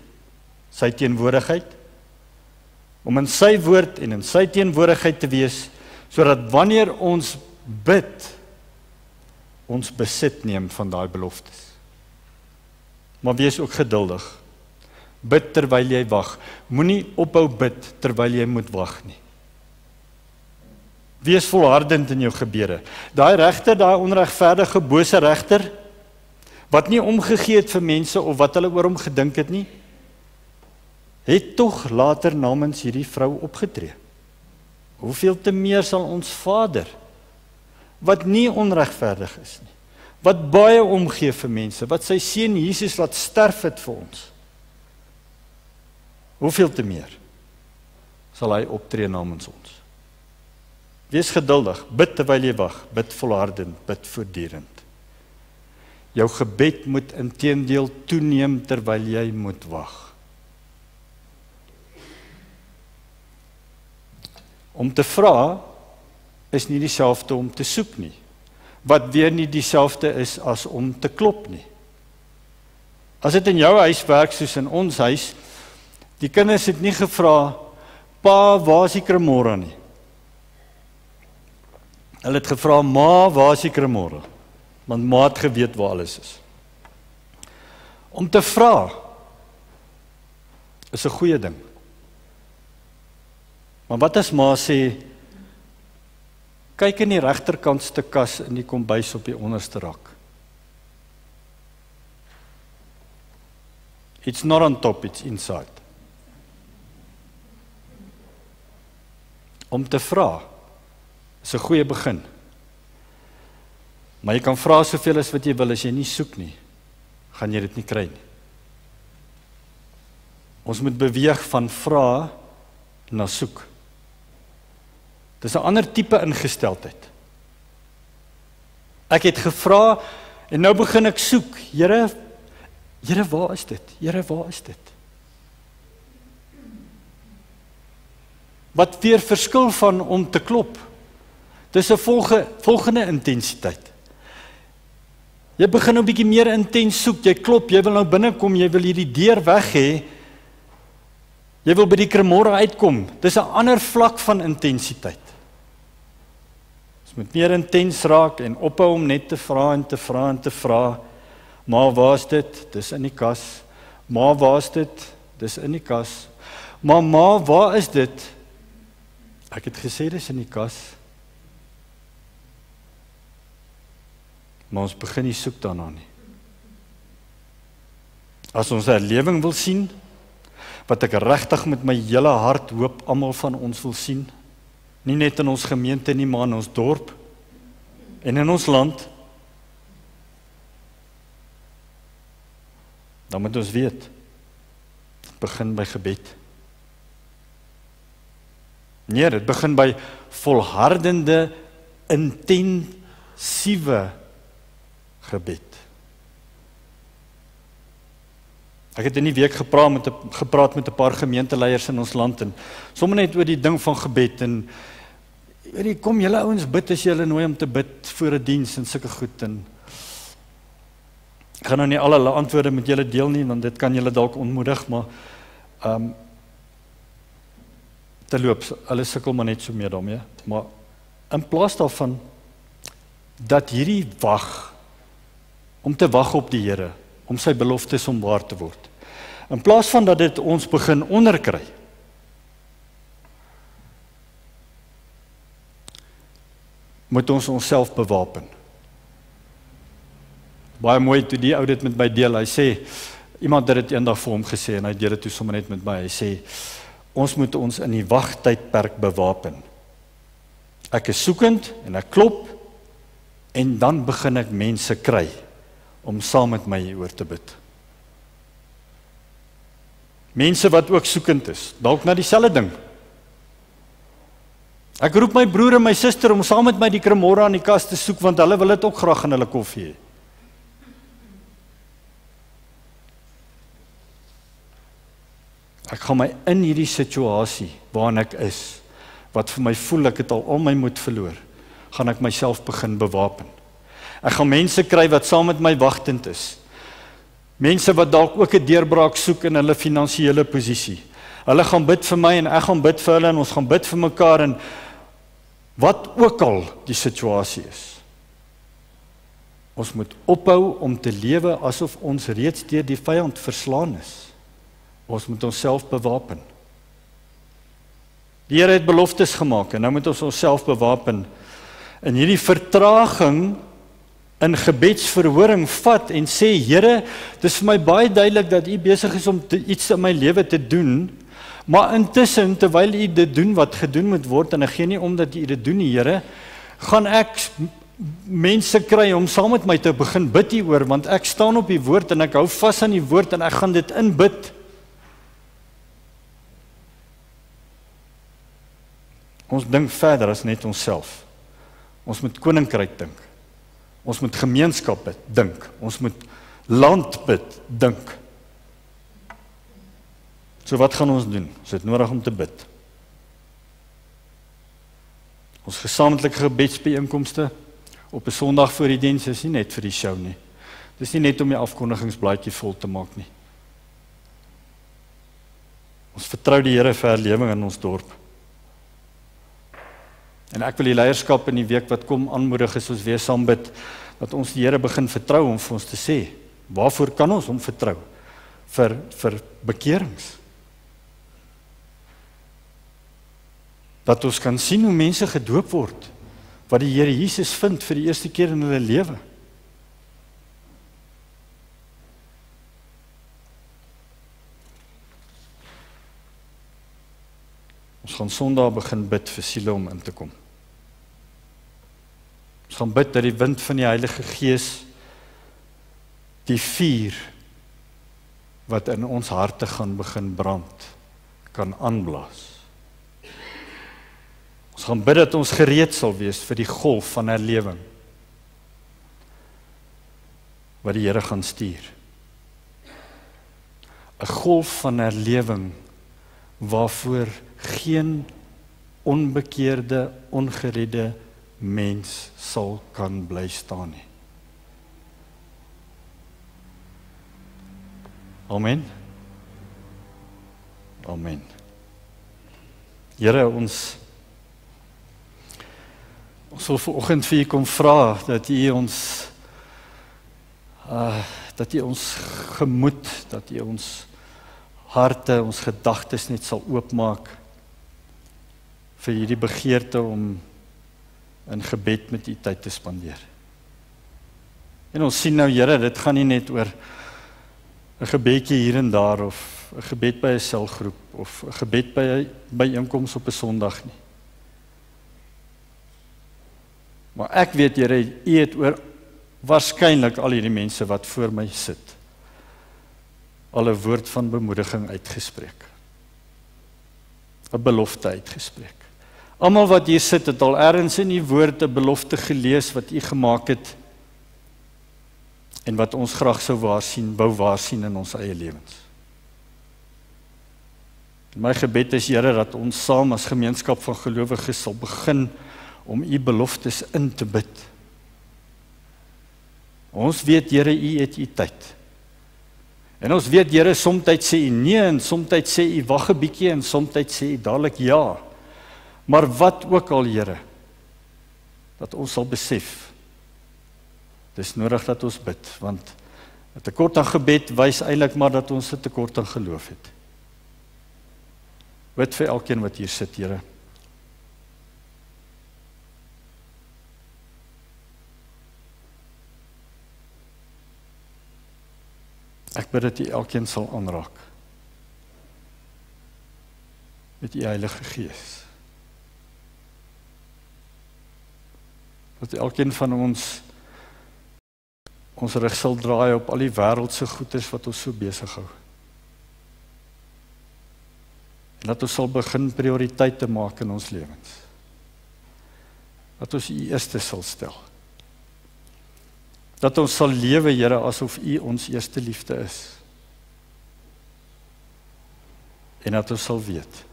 sy teenwoordigheid, om in sy woord en in sy teenwoordigheid te wees, sodat wanneer ons bid, ons besit neem van daai beloftes. Maar wees ook geduldig. Bid terwyl jy wag. Moenie ophou bid terwyl jy moet wag nie. Wees volhardend in jou gebede. Daai regter, daai onregverdige, bose regter, wat nie omgegee het vir mense of wat hulle oor hom gedink het nie, het tog later namens hierdie vrou opgetree. Hoeveel te meer sal ons Vader, wat nie onregverdig is nie, wat baie omgee vir mense, wat sy seun Jesus laat sterf het vir ons, hoeveel te meer sal hy optree namens ons. Wees geduldig, bid terwyl jy wag, bid volhardend, bid voortdurend. Jou gebed moet inteendeel toeneem terwyl jy moet wag. Om te vra is nie dieselfde om te soek nie, wat weer nie dieselfde is as om te klop nie. As dit in jou huis werk soos in ons huis, die kinders het nie gevra, pa, waar is die kremora nie? Hulle het gevra, ma, waar is die kremora? Want ma het geweet waar alles is. Om te vra is 'n goeie ding. Maar wat as ma sê, kyk in die regterkantste kas in die kombuis op die onderste rak. It's not on top, it's inside. Om te vra is 'n goeie begin. Maar jy kan vra soveel as wat jy wil, as jy nie soek nie, gaan jy dit nie kry nie. Ons moet beweeg van vra na soek. Dis 'n ander tipe ingesteldheid. Ek het gevra en nou begin ek soek. Here, waar is dit? Here, waar is dit? Wat weer verskil van om te klop. Dis 'n volgende intensiteit. Jy begin nou 'n bietjie meer intens soek, jy klop, jy wil nou binnekom, jy wil hierdie deur weg hê. Jy wil by die kremora uitkom. Dis 'n ander vlak van intensiteit. Ons moet meer intens raak en ophou om net te vra en te vra en te vra. Maar waar is dit? Dis in die kas. Maar waar is dit? Dis in die kas. Maar waar is dit? Ek het gesê dis in die kas. Maar ons begin nie soek daarna nie. As ons 'n herlewing wil sien, wat ek regtig met my hele hart hoop almal van ons wil sien, nie net in ons gemeente nie, maar in ons dorp en in ons land, dan moet ons weet, dit begin by gebed. Nee, dit begin by volhardende, intensiewe gebed. Ek het in die week gepraat met 'n paar gemeenteleiers in ons land en sommer net oor die ding van gebed en kom julle ouens bid as jy hulle nooi om te bid voor 'n diens en sulke goed en ek gaan nou nie al hulle antwoorde met julle deel nie want dit kan julle dalk ontmoedig, maar terloops, hulle sukkel maar net so mee daarmee, maar in plaas daarvan dat hierdie om te wag op die Here, om sy beloftes om waar te word. In plaas van dat dit ons begin onderkry, moet ons onsself bewapen. Baie mooi toe die ou dit met my deel, hy sê, iemand het dit eendag vir hom gesê, en hy deel dit toe sommer net met my, hy sê, ons moet ons in die wagtydperk bewapen. Ek is soekend, en ek klop, en dan begin ek mense kry, om saam met my hieroor te bid. Mense wat ook soekend is, dalk na dieselfde ding. Ek roep my broer en my suster om saam met my die kremora in die kas te soek, want hulle wil dit ook graag in hulle koffie hê. Ek gaan my in hierdie situasie waarin ek is, wat vir my voel ek het al my moed verloor, gaan ek myself begin bewapen. Ek gaan mense kry wat saam met my wagtend is. Mense wat dalk ook 'n deurbraak soek in hulle finansiële posisie. Hulle gaan bid vir my en ek gaan bid vir hulle en ons gaan bid vir mekaar en wat ook al die situasie is. Ons moet ophou om te lewe asof ons reeds deur die vyand verslaan is. Ons moet onsself bewapen. Die Here het beloftes gemaak en nou moet ons onsself bewapen. En hierdie vertraging in gebedsverhoring vat en sê, Here, dis vir my baie duidelik dat U besig is om iets in my lewe te doen, maar intussen, terwyl U dit doen wat gedoen moet word, en ek gee nie om dat U dit doen nie, Here, gaan ek mense kry om saam met my te begin bid hieroor, want ek staan op die woord en ek hou vas aan die woord en ek gaan dit inbid. Ons dink verder as net onsself. Ons moet koninkryk dink. Ons moet gemeenskap dink. Ons moet land dink. So wat gaan ons doen? Ons het nodig om te bid. Ons gesamentlike gebedsbijeenkomste op 'n Sondag voor die diens is nie net vir die show nie. Dis nie net om die afkondigingsblaadjie vol te maak nie. Ons vertrou die Here vir herlewing in ons dorp. En ek wil die leierskap in die week wat kom aanmoedig is ons weer saam bid, dat ons die Here begin vertrou om vir ons te sê, waarvoor kan ons hom vertrou? Vir bekerings. Dat ons kan sien hoe mense gedoop word, wat die Here Jesus vind vir die eerste keer in hulle lewe. Ons gaan Sondag begin bid vir siele om in te kom. Ons gaan bid dat die wind van die Heilige Gees die vuur wat in ons harte gaan begin brand, kan aanblaas. Ons gaan bid dat ons gereed sal wees vir die golf van herlewing wat die Here gaan stuur. 'n Golf van herlewing waarvoor geen onbekeerde, ongeredde mens sal kan bly staan nie. Amen. Amen. Here, ons wil vanoggend vir U kom vra dat U ons gemoed, dat U ons harte, ons gedagtes net sal oopmaak vir hierdie begeerte om in gebed met U tyd te spandeer. En ons sien nou, Here, dit gaan nie net oor 'n gebedjie hier en daar, of 'n gebed by 'n selgroep, of 'n gebed by 'n byeenkoms op 'n Sondag nie. Maar ek weet, Here, U het oor waarskynlik al hierdie mense wat voor my sit, al 'n woord van bemoediging uitgespreek. 'n belofte uitgespreek. Almal wat hier sit het al ergens in die woord 'n belofte gelees wat U gemaak het. en wat ons graag sou wou waarsien in ons eie lewens. My gebed is, Here, dat ons saam as gemeenskap van gelowiges sal begin om U beloftes in te bid. Ons weet, Here, U het U tyd. En ons weet, Here, somtyd sê U nee, en somtyd sê U wag 'n bietjie, en somtyd sê U dadelik ja. Maar wat ook al, Here, dat ons sal besef, dis nodig dat ons bid, want 'n tekort aan gebed wys eintlik maar dat ons 'n tekort aan geloof het. Bid vir elkeen wat hier sit, Here. Ek bid dat U elkeen sal aanraak met U Heilige Gees. Dat elkeen van ons rug sal draai op al die wêreldse goedes wat ons so besig hou. En dat ons sal begin prioriteite maak in ons lewens. Dat ons U eerste sal stel. Dat ons sal lewe, Here, asof U ons eerste liefde is. En dat ons sal weet,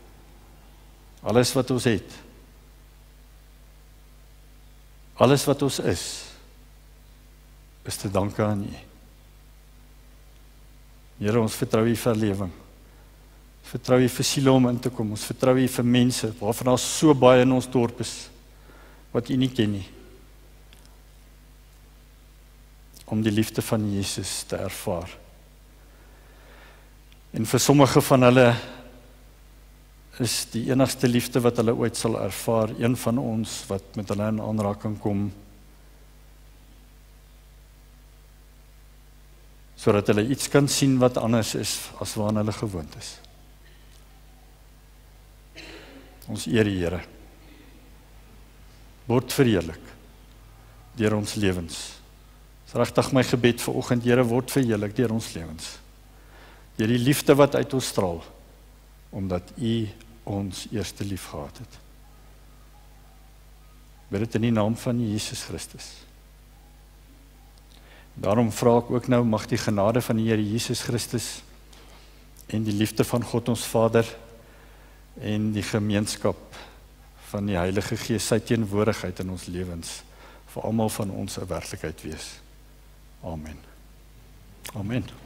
alles wat ons het, alles wat ons is te danke aan U. Here, ons vertrou U vir lewing. Ons vertrou U vir siele om in te kom. Ons vertrou U vir mense, waarvan daar so baie in ons dorp is, wat U nie ken nie. Om die liefde van Jesus te ervaar. En vir sommige van hulle is die enigste liefde wat hulle ooit sal ervaar, een van ons wat met hulle in aanraking kom, sodat hulle iets kan sien wat anders is as waaraan hulle gewoond is. Ons eer die Here. Word verheerlik deur ons lewens. Dis regtig my gebed vir oggend, Here, word verheerlik deur ons lewens. Deur die liefde wat uit ons straal, omdat U ons eerste lief gehad het. Bid dit in die naam van Jesus Christus. Daarom vra ek ook nou, mag die genade van die Here Jesus Christus en die liefde van God ons Vader en die gemeenskap van die Heilige Gees, sy teenwoordigheid in ons lewens, vir almal van ons 'n werklikheid wees. Amen. Amen.